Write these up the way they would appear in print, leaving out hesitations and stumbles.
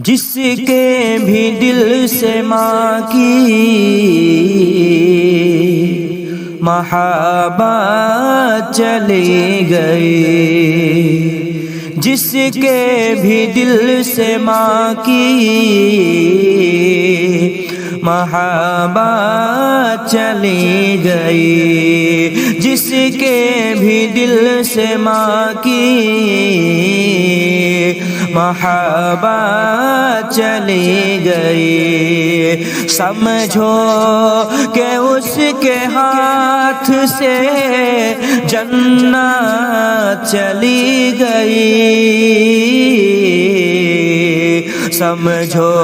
جس کے بھی دل سے ماں کی محبت چلی گئی، جس کے بھی دل سے ماں کی محبت چلی گئی، جس کے بھی دل سے ماں کی محبت چلی گئی، سمجھو کہ اس کے ہاتھ سے جنت چلی گئی، سمجھو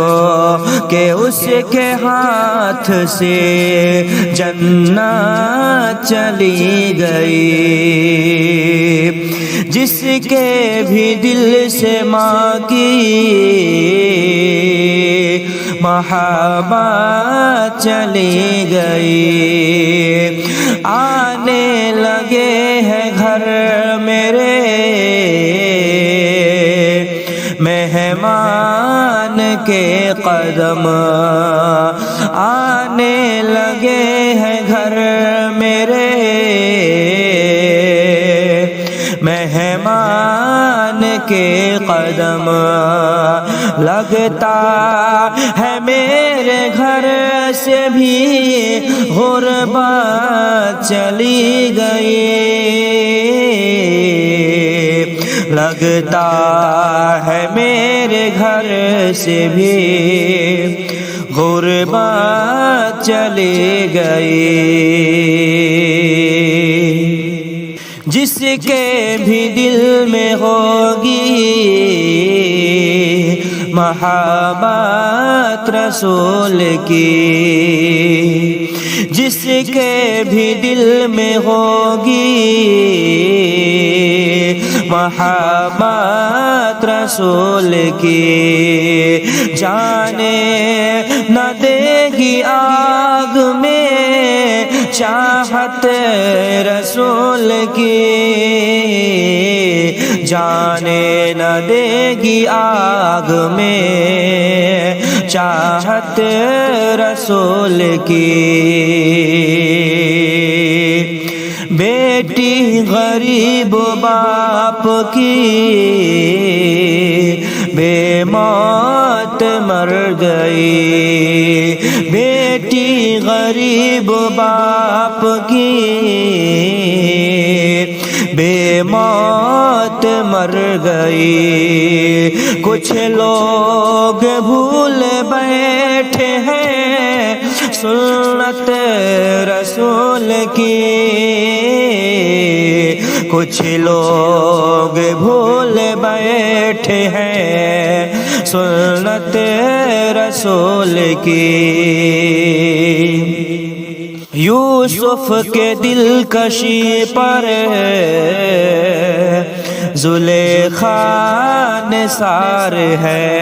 کہ اس کے ہاتھ سے جنت چلی گئی، جس کے بھی دل سے ماں کی محبت چلی گئی۔ آنے لگے ہیں گھر میرے مہمان کے قدم، آنے لگے ہیں گھر میرے مہمان کے قدم، لگتا ہے میرے گھر سے بھی غربت چلی گئی، لگتا ہے میرے گھر سے بھی غربت چلی گئی، جس کے بھی دل میں ہوگی محبت رسول کی، جس کے بھی دل میں ہوگی محبت رسول کی، جانے نہ دے گی آگ میں چاہت رسول کی، جانے نہ دے گی آگ میں چاہت رسول کی، بیٹی غریب باپ کی بے موت مر گئی، بیٹی غریب باپ کی بے موت مر گئی، کچھ لوگ بھول بیٹھے ہیں سنت رسول کی، کچھ لوگ بھول بیٹھے ہیں سنت رسول کی، یوسف کے دل کشی پر زلیخا نثار ہے،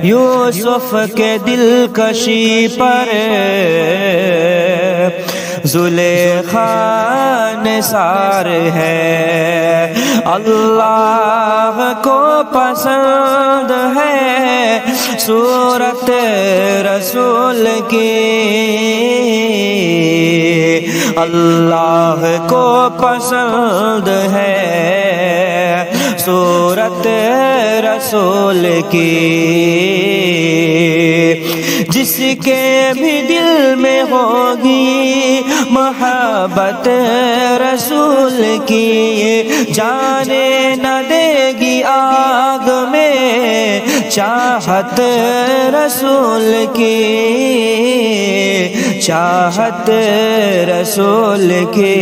یوسف کے دل کشی پر زلیخا نثار ہے، اللہ کو پسند ہے صورت رسول کی، اللہ کو پسند ہے صورت رسول کی، جس کے بھی دل میں ہوگی محبت رسول کی، جانے نہ دے گی آگ میں چاہت رسول کی، چاہت رسول کی۔